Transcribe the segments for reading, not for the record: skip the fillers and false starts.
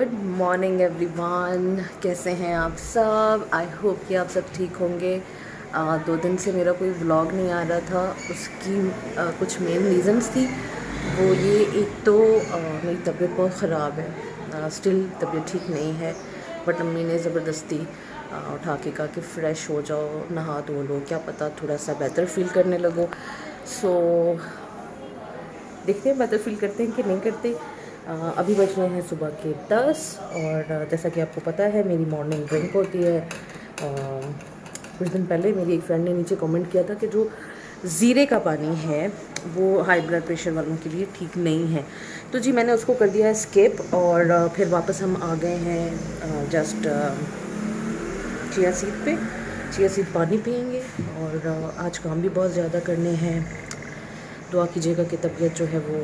Good morning everyone, कैसे हैं आप सब। आई होप कि आप सब ठीक होंगे। 2 दिन से मेरा कोई व्लॉग नहीं आ रहा था। उसकी कुछ मेन रीज़न्स थी। वो ये, एक तो मेरी तबीयत बहुत ख़राब है। स्टिल तबीयत ठीक नहीं है, बट अम्मी ने ज़बरदस्ती उठा के कहा कि फ़्रेश हो जाओ, नहा धो लो, क्या पता थोड़ा सा बेहतर फ़ील करने लगो। सो देखते हैं बेहतर फ़ील करते हैं कि नहीं करते। अभी बज रहे हैं सुबह के 10 और जैसा कि आपको पता है मेरी मॉर्निंग ड्रिंक होती है। कुछ दिन पहले मेरी एक फ्रेंड ने नीचे कमेंट किया था कि जो ज़ीरे का पानी है वो हाई ब्लड प्रेशर वालों के लिए ठीक नहीं है। तो जी मैंने उसको कर दिया है स्किप और फिर वापस हम आ गए हैं जस्ट चिया सीड पे। चिया सीड पानी पियेंगे और आज काम भी बहुत ज़्यादा करने हैं। दुआ कीजिएगा कि तबीयत जो है वो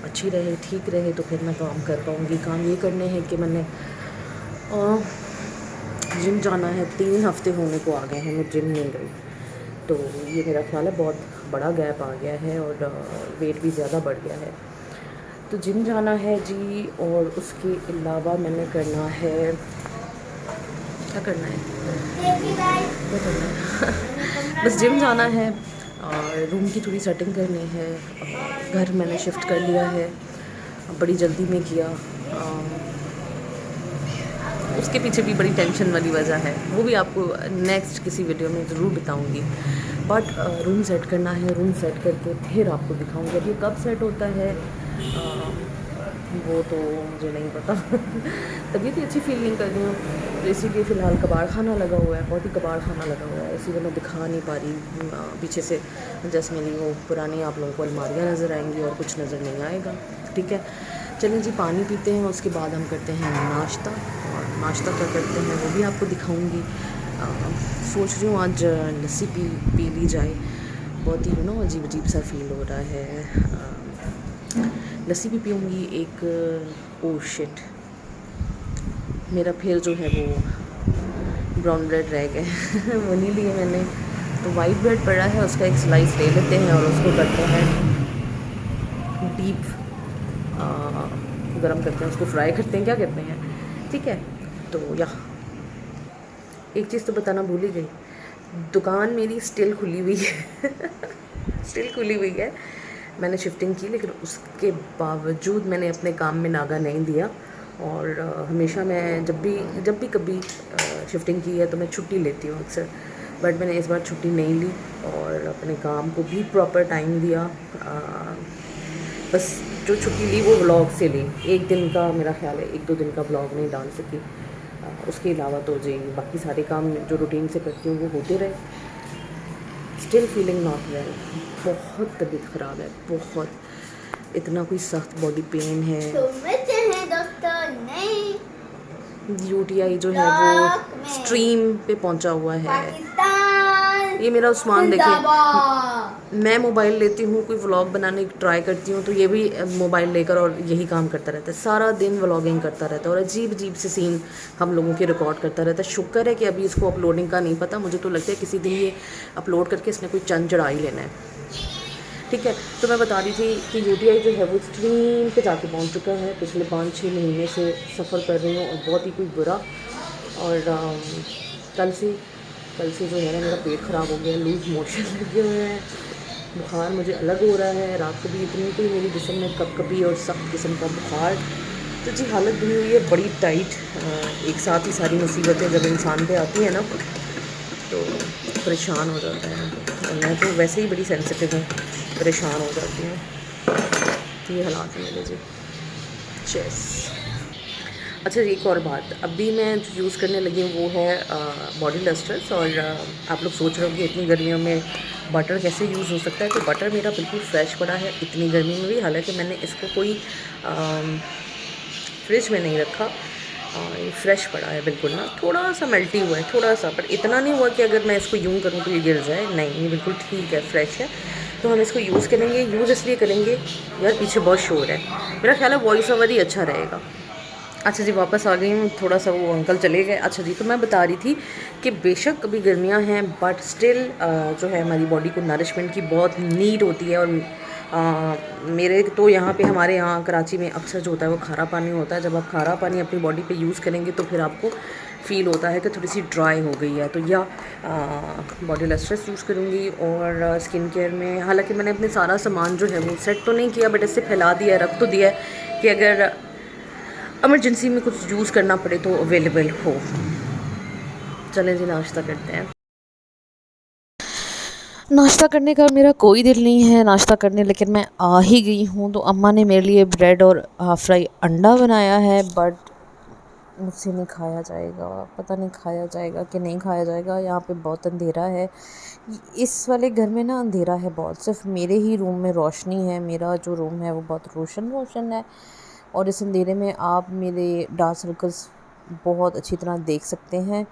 अच्छी रहे, ठीक रहे, तो फिर मैं काम कर पाऊँगी। काम ये करने हैं कि मैंने जिम जाना है। 3 हफ्ते होने को आ गए हैं मैं जिम नहीं गई। तो ये मेरा ख्याल है बहुत बड़ा गैप आ गया है और वेट भी ज़्यादा बढ़ गया है। तो जिम जाना है जी। और उसके अलावा मैंने करना है, क्या करना है, क्या करना है बस जिम जाना है और रूम की थोड़ी सेटिंग करनी है। घर मैंने शिफ्ट कर लिया है, बड़ी जल्दी में किया। उसके पीछे भी बड़ी टेंशन वाली वजह है, वो भी आपको नेक्स्ट किसी वीडियो में ज़रूर बताऊंगी। बट रूम सेट करना है, रूम सेट करके फिर आपको दिखाऊंगी। अब ये कब सेट होता है वो तो मुझे नहीं पता। तबीयत ही अच्छी फील नहीं कर रही हूँ, तो इसीलिए फ़िलहाल कबाड़ खाना लगा हुआ है, बहुत ही कबाड़ खाना लगा हुआ है, इसीलिए मैं दिखा नहीं पा रही। पीछे से जस्ट मेरी वो पुरानी आप लोगों को अलमारियाँ नज़र आएंगी और कुछ नज़र नहीं आएगा। ठीक है, चलिए जी पानी पीते हैं, उसके बाद हम करते हैं नाश्ता। और नाश्ता क्या करते हैं वो भी आपको दिखाऊंगी। सोच रही हूँ आज लस्सी पी ली जाए। बहुत ही अजीब अजीब सा फील हो रहा है। लस्सी भी पीऊँगी। एक ओ शिट, मेरा फिर जो है वो ब्राउन ब्रेड रह गए। वो नहीं लिए मैंने, तो वाइट ब्रेड पड़ा है, उसका एक स्लाइस ले लेते हैं और उसको करते हैं डीप गरम करते हैं, उसको फ्राई करते हैं, क्या कहते हैं। ठीक है, तो एक चीज़ तो बताना भूल ही गई, दुकान मेरी स्टिल खुली हुई है। स्टिल खुली हुई है। मैंने शिफ्टिंग की लेकिन उसके बावजूद मैंने अपने काम में नागा नहीं दिया। और हमेशा मैं जब भी कभी शिफ्टिंग की है तो मैं छुट्टी लेती हूँ अक्सर, बट मैंने इस बार छुट्टी नहीं ली और अपने काम को भी प्रॉपर टाइम दिया। बस जो छुट्टी ली वो व्लॉग से ली। एक दिन का मेरा ख्याल है, 1-2 दिन का व्लॉग नहीं डाल सकी। उसके अलावा तो जी बाकी सारे काम जो रूटीन से करती हूँ वो होते रहे। स्टिल फीलिंग नॉट वेल, बहुत तबीयत ख़राब है, बहुत। इतना कोई सख्त बॉडी पेन है। यूटीआई जो है वो स्ट्रीम पे पहुंचा हुआ है। ये मेरा उस्मान देखिए, मैं मोबाइल लेती हूँ, कोई व्लॉग बनाने की ट्राई करती हूँ तो ये भी मोबाइल लेकर और यही काम करता रहता है, सारा दिन व्लॉगिंग करता रहता है और अजीब अजीब से सीन हम लोगों के रिकॉर्ड करता रहता है। शुक्र है कि अभी इसको अपलोडिंग का नहीं पता, मुझे तो लगता है किसी दिन ये अपलोड करके इसने कोई चंद चढ़ा ही लेना है। ठीक है, तो मैं बता रही थी कि यूटीआई जो है वो स्ट्रीम पे जाके पहुंच चुका है। पिछले 5-6 महीने से सफ़र कर रही हूँ और बहुत ही कोई बुरा। और कल से जो है ना मेरा पेट ख़राब हो गया, लूज़ मोशन लगे हुए हैं, बुखार मुझे अलग हो रहा है। रात को भी इतनी कोई मेरी जिस्म में कभी और सख्त किस्म का बुखार। तो जी हालत बनी हुई है बड़ी टाइट। एक साथ ही सारी मुसीबतें जब इंसान पे आती हैं ना तो परेशान हो जाता है। और मैं तो वैसे ही बड़ी सेंसिटिव हूँ, परेशान हो जाती हूँ। तो ये हालात हैं मेरे जी। चेस। अच्छा, एक और बात, अभी मैं जो यूज़ करने लगी हूँ वो है बॉडी लस्टर्स। और आप लोग सोच रहे होंगे इतनी गर्मियों में बटर कैसे यूज़ हो सकता है। तो बटर मेरा बिल्कुल फ्रेश पड़ा है इतनी गर्मी में भी, हालांकि मैंने इसको कोई फ्रिज में नहीं रखा। ये फ्रेश पड़ा है बिल्कुल ना, थोड़ा सा मेल्टी हुआ है, थोड़ा सा, पर इतना नहीं हुआ कि अगर मैं इसको यूँ करूँ तो ये गिर जाए। नहीं, ये बिल्कुल ठीक है, फ्रेश है। तो हम इसको यूज़ करेंगे। यूज़ इसलिए करेंगे, यार पीछे बहुत शोर है, मेरा ख्याल है वॉइस ओवर ही अच्छा रहेगा। अच्छा जी, वापस आ गई हूँ, थोड़ा सा वो अंकल चले गए। अच्छा जी, तो मैं बता रही थी कि बेशक अभी गर्मियाँ हैं बट स्टिल जो है हमारी बॉडी को नरिशमेंट की बहुत नीड होती है। और मेरे तो यहाँ पे हमारे यहाँ कराची में अक्सर जो होता है वो खारा पानी होता है। जब आप खारा पानी अपनी बॉडी पे यूज़ करेंगे तो फिर आपको फ़ील होता है कि थोड़ी सी ड्राई हो गई है। तो या बॉडी लस्ट्रेस यूज़ करूँगी। और स्किन केयर में हालांकि मैंने अपने सारा सामान जो है वो सेट तो नहीं किया, बट इससे फैला दिया, रख तो दिया है कि अगर इमरजेंसी में कुछ यूज़ करना पड़े तो अवेलेबल हो। चलें जी, नाश्ता करते हैं। नाश्ता करने का मेरा कोई दिल नहीं है नाश्ता करने, लेकिन मैं आ ही गई हूँ। तो अम्मा ने मेरे लिए ब्रेड और हाफ फ्राई अंडा बनाया है, बट मुझसे नहीं खाया जाएगा। पता नहीं खाया जाएगा कि नहीं खाया जाएगा। यहाँ पे बहुत अंधेरा है, इस वाले घर में ना अंधेरा है बहुत। सिर्फ मेरे ही रूम में रोशनी है, मेरा जो रूम है वो बहुत रोशन है। और इस अंधेरे में आप मेरे डार्क सर्कल्स बहुत अच्छी तरह देख सकते हैं।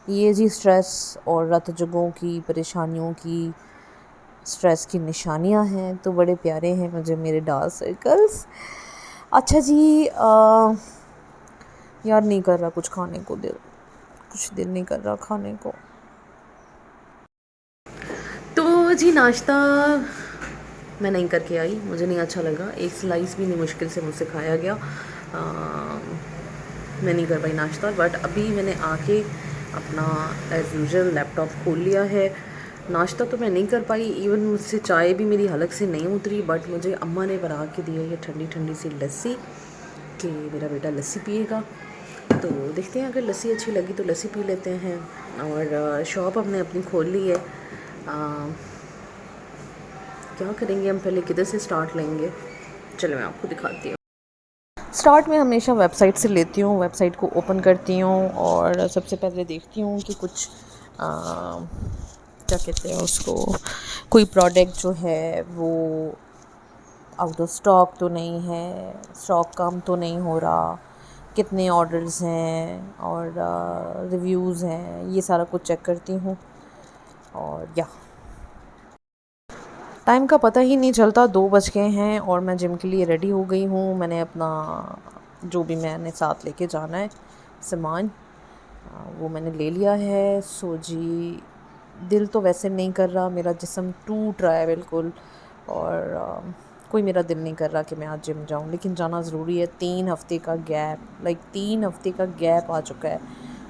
ये जी स्ट्रेस और रात जगों की परेशानियों की, स्ट्रेस की निशानियां हैं। तो बड़े प्यारे हैं मुझे मेरे डार्क सर्कल्स। अच्छा जी, यार नहीं कर रहा कुछ खाने को, दिल नहीं कर रहा खाने को। तो जी नाश्ता मैं नहीं करके आई, मुझे नहीं अच्छा लगा। एक स्लाइस भी नहीं मुश्किल से मुझसे खाया गया। मैं नहीं कर पाई नाश्ता, बट अभी मैंने आके अपना एज़ यूजुअल लैपटॉप खोल लिया है। नाश्ता तो मैं नहीं कर पाई, इवन मुझसे चाय भी मेरी हलक से नहीं उतरी, बट मुझे अम्मा ने बना के दी है ये ठंडी ठंडी सी लस्सी कि मेरा बेटा लस्सी पिएगा। तो देखते हैं, अगर लस्सी अच्छी लगी तो लस्सी पी लेते हैं। और शॉप हमने अपनी खोल ली है। क्या करेंगे हम, पहले किधर से स्टार्ट लेंगे, चलो मैं आपको दिखाती हूँ। स्टार्ट में हमेशा वेबसाइट से लेती हूँ, वेबसाइट को ओपन करती हूँ और सबसे पहले देखती हूँ कि कुछ क्या कहते हैं उसको, कोई प्रोडक्ट जो है वो आउट ऑफ स्टॉक तो नहीं है, स्टॉक कम तो नहीं हो रहा, कितने ऑर्डर्स हैं और रिव्यूज़ हैं, ये सारा कुछ चेक करती हूँ। और या टाइम का पता ही नहीं चलता, 2 बज गए हैं और मैं जिम के लिए रेडी हो गई हूँ। मैंने अपना जो भी मैंने साथ लेके जाना है सामान वो मैंने ले लिया है। सो जी दिल तो वैसे नहीं कर रहा, मेरा जिस्म टूट रहा है बिल्कुल। और कोई मेरा दिल नहीं कर रहा कि मैं आज जिम जाऊँ, लेकिन जाना ज़रूरी है। 3 हफ़्ते का गैप, 3 हफ़्ते का गैप आ चुका है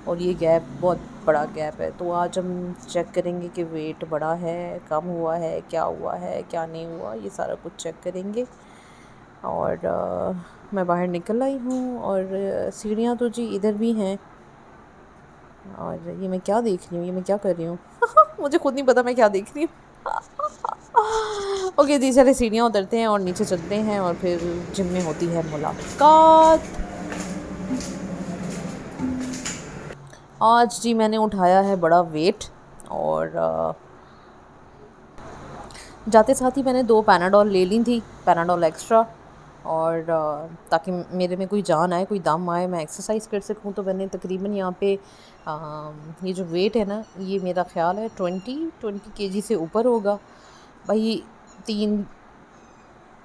और ये गैप बहुत बड़ा गैप है। तो आज हम चेक करेंगे कि वेट बढ़ा है, कम हुआ है, क्या हुआ है, क्या नहीं हुआ, ये सारा कुछ चेक करेंगे। और मैं बाहर निकल आई हूँ और सीढ़ियाँ तो जी इधर भी हैं। और ये मैं क्या देख रही हूँ, ये मैं क्या कर रही हूँ मुझे खुद नहीं पता मैं क्या देख रही हूँ ओके जी, चले सीढ़ियाँ उतरते हैं और नीचे चलते हैं और फिर जिम में होती है मुलाकात। आज जी मैंने उठाया है बड़ा वेट और जाते साथ ही मैंने 2 पैनाडोल ले ली थी, पैनाडोल एक्स्ट्रा। और ताकि मेरे में कोई जान आए, कोई दम आए, मैं एक्सरसाइज कर सकूं। तो मैंने तकरीबन यहाँ पे ये जो वेट है ना, ये मेरा ख़्याल है 20 केजी से ऊपर होगा। भाई 3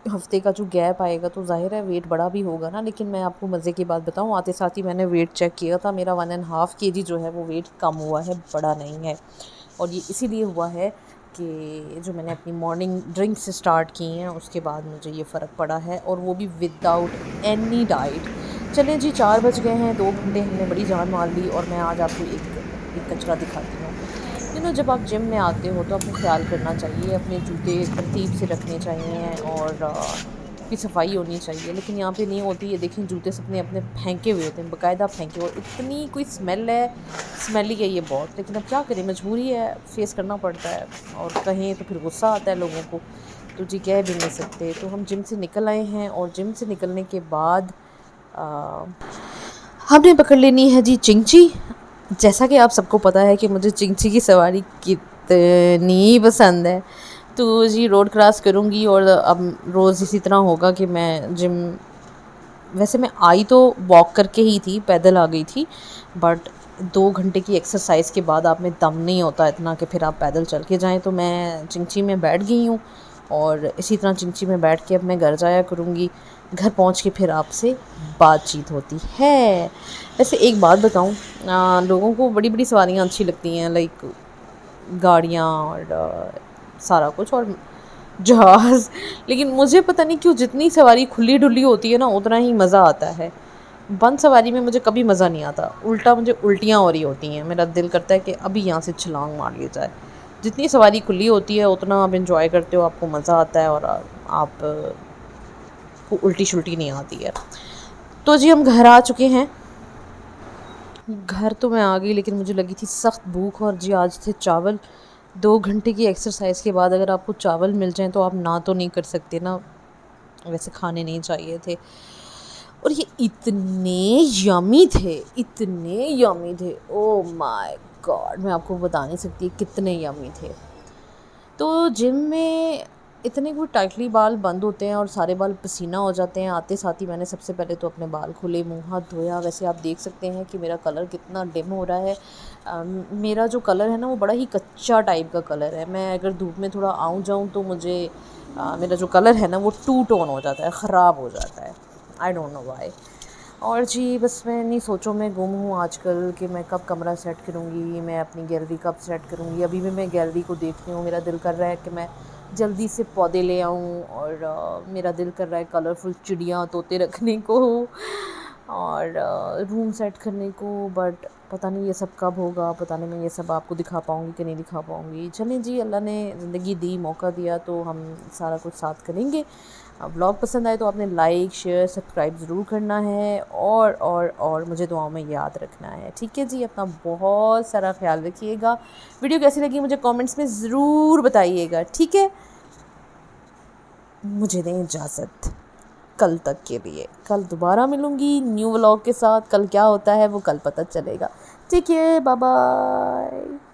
हफ़्ते का जो गैप आएगा तो ज़ाहिर है वेट बड़ा भी होगा ना। लेकिन मैं आपको मज़े की बात बताऊँ, आते साथ ही मैंने वेट चेक किया था, मेरा 1.5 केजी जो है वो वेट कम हुआ है, बड़ा नहीं है। और ये इसीलिए हुआ है कि जो मैंने अपनी मॉर्निंग ड्रिंक से स्टार्ट की हैं उसके बाद मुझे ये फ़र्क पड़ा है, और वो भी विदाउट एनी डाइट। चलें जी, 4 बज गए हैं, 2 घंटे हमने बड़ी जान मार ली। और मैं आज आपको एक कचरा दिखाती हूँ। जब आप जिम में आते हो तो आपको ख्याल करना चाहिए, अपने जूते तरतीब से रखने चाहिए और की सफाई होनी चाहिए। लेकिन यहाँ पे नहीं होती है। देखें, जूते सबने अपने फेंके हुए होते हैं, बाकायदा फेंके हुए। इतनी कोई स्मेल है, स्मेली है ये बहुत। लेकिन अब क्या करें, मजबूरी है, फेस करना पड़ता है। और कहें तो फिर गुस्सा आता है लोगों को, तो जी कह भी नहीं सकते। तो हम जिम से निकल आए हैं और जिम से निकलने के बाद हमने पकड़ लेनी है जी चिंची। जैसा कि आप सबको पता है कि मुझे चिंची की सवारी कितनी पसंद है। तो जी रोड क्रॉस करूँगी और अब रोज़ इसी तरह होगा कि मैं जिम, वैसे मैं आई तो वॉक करके ही थी, पैदल आ गई थी, बट 2 घंटे की एक्सरसाइज के बाद आप में दम नहीं होता इतना कि फिर आप पैदल चल के जाएं। तो मैं चिंची में बैठ गई हूँ और इसी तरह चिंची में बैठ के अब मैं घर जाया करूँगी। घर पहुँच के फिर आपसे बातचीत होती है। वैसे एक बात बताऊँ, लोगों को बड़ी बड़ी सवारियाँ अच्छी लगती हैं, लाइक गाड़ियाँ और सारा कुछ। और जहाज़। लेकिन मुझे पता नहीं क्यों जितनी सवारी खुली डुली होती है ना उतना ही मज़ा आता है। बंद सवारी में मुझे कभी मज़ा नहीं आता, उल्टा मुझे उल्टियाँ हो रही होती हैं, मेरा दिल करता है कि अभी यहाँ से छलांग मार ली जाए। जितनी सवारी खुली होती है उतना आप एंजॉय करते हो, आपको मज़ा आता है और आप को उल्टी शुल्टी नहीं आती है। तो जी हम घर आ चुके हैं। घर तो मैं आ गई लेकिन मुझे लगी थी सख्त भूख और जी आज थे चावल। 2 घंटे की एक्सरसाइज के बाद अगर आपको चावल मिल जाएं तो आप ना तो नहीं कर सकते ना, वैसे खाने नहीं चाहिए थे। और ये इतने यमी थे, इतने यमी थे, ओह माय गॉड, मैं आपको बता नहीं सकती कितने यमी थे। तो जिम में इतने कोई टाइटली बाल बंद होते हैं और सारे बाल पसीना हो जाते हैं। आते साथ ही मैंने सबसे पहले तो अपने बाल खोले, मुंह हाथ धोया। वैसे आप देख सकते हैं कि मेरा कलर कितना डिम हो रहा है। मेरा जो कलर है ना वो बड़ा ही कच्चा टाइप का कलर है। मैं अगर धूप में थोड़ा आऊँ जाऊँ तो मुझे मेरा जो कलर है ना वो टू टोन हो जाता है, ख़राब हो जाता है। I don't know why. और जी बस मैं इन्हीं सोचों में गुम हूँ आजकल कि मैं कब कमरा सेट करूँगी, मैं अपनी गैलरी कब सेट करूँगी। अभी भी मैं गैलरी को देख रही हूँ, मेरा दिल कर रहा है कि मैं जल्दी से पौधे ले आऊँ और मेरा दिल कर रहा है कलरफुल चिड़ियाँ तोते रखने को और रूम सेट करने को। बट पता नहीं ये सब कब होगा, पता नहीं मैं ये सब आपको दिखा पाऊँगी कि नहीं दिखा पाऊँगी। चलें जी, अल्लाह ने ज़िंदगी दी, मौका दिया तो हम सारा कुछ साथ करेंगे। व्लॉग पसंद आए तो आपने लाइक शेयर सब्सक्राइब ज़रूर करना है और मुझे दुआओं में याद रखना है। ठीक है जी, अपना बहुत सारा ख्याल रखिएगा। वीडियो कैसी लगी मुझे कमेंट्स में ज़रूर बताइएगा। ठीक है, मुझे दें इजाज़त कल तक के लिए। कल दोबारा मिलूँगी न्यू व्लॉग के साथ। कल क्या होता है वो कल पता चलेगा। ठीक है, बाय बाय।